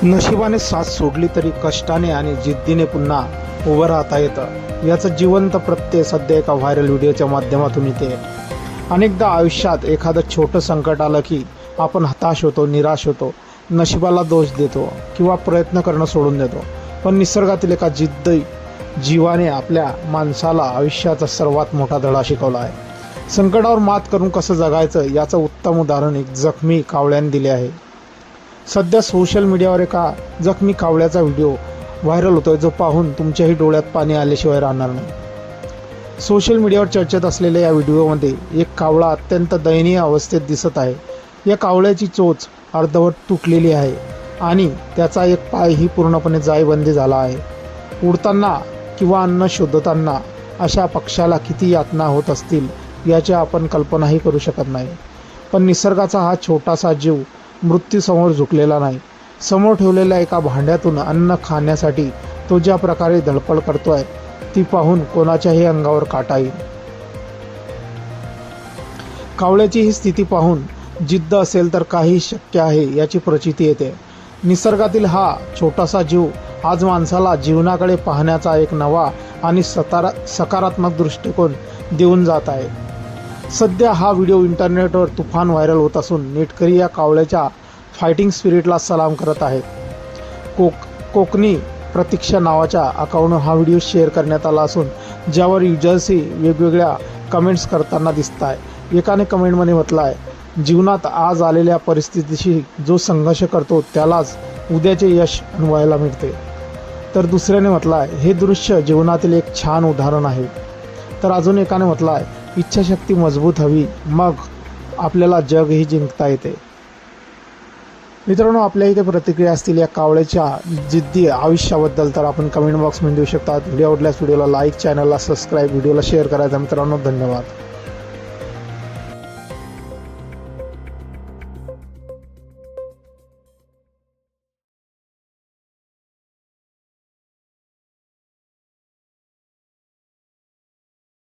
नशिबाने साथ सोडली तरी कष्टाने आणि जिद्दीने पुन्हा उभं राहता येतं, याचं जिवंत प्रत्यय सध्या एका व्हायरल व्हिडिओच्या माध्यमातून येते. अनेकदा आयुष्यात एखादं छोटं संकट आलं की आपण हताश होतो, निराश होतो, नशिबाला दोष देतो किंवा प्रयत्न करणं सोडून देतो. पण निसर्गातील एका जिद्दी जीवाने आपल्या माणसाला आयुष्याचा सर्वात मोठा धडा शिकवला आहे. संकटावर मात करून कसं जगायचं याचं उत्तम उदाहरण एक जखमी कावळ्याने दिले आहे. सध्या सोशल मीडियावर एका जखमी कावळ्याचा व्हिडिओ व्हायरल होतोय, जो पाहून तुमच्याही डोळ्यात पाणी आल्याशिवाय राहणार नाही. सोशल मीडियावर चर्चेत असलेल्या या व्हिडिओमध्ये एक कावळा अत्यंत दयनीय अवस्थेत दिसत आहे. या कावळ्याची चोच अर्धवट तुटलेली आहे आणि त्याचा एक पायही पूर्णपणे जायबंदी झाला आहे. उडताना किंवा अन्न शोधताना अशा पक्षाला किती यातना होत असतील याची आपण कल्पनाही करू शकत नाही. पण निसर्गाचा हा छोटासा जीव मृत्यूसमोर झुकलेला नाही. समोर ठेवलेल्या एका भांड्यातून अन्न खाण्यासाठी तो ज्या प्रकारे धडपड करतोय ती पाहून कोणाच्याही अंगावर काटा येईल. कावळ्याची ही स्थिती पाहून जिद्द असेल तर काही शक्य आहे याची प्रचिती येते. निसर्गातील हा छोटासा जीव आज माणसाला जीवनाकडे पाहण्याचा एक नवा आणि सकारात्मक दृष्टिकोन देऊन जात आहे. सध्या हा व्हिडिओ इंटरनेटवर तुफान व्हायरल होत असून नेटकरी या कावळ्याच्या फायटिंग स्पिरिटला सलाम करत आहेत. कोकणी प्रतीक्षा नावाच्या अकाउंटवर हा व्हिडिओ शेअर करण्यात आला असून ज्यावर युजर्सही वेगवेगळ्या कमेंट्स करताना दिसत आहे. एकाने कमेंटमध्ये म्हटलं आहे, जीवनात आज आलेल्या परिस्थितीशी जो संघर्ष करतो त्यालाच उद्याचे यश अनुभवायला मिळते. तर दुसऱ्याने म्हटलं आहे, हे दृश्य जीवनातील एक छान उदाहरण आहे. तर अजून एकाने म्हटलं आहे, इच्छाशक्ती मजबूत हवी, मग आपल्याला जगही जिंकता येते. मित्रांनो, आपल्या इथे प्रतिक्रिया असतील या कावळ्याच्या जिद्दी आयुष्याबद्दल तर आपण कमेंट बॉक्समध्ये देऊ शकता. व्हिडिओ आवडल्यास व्हिडिओला लाईक, चॅनलला सबस्क्राईब, व्हिडिओला शेअर करायचा. मित्रांनो, धन्यवाद.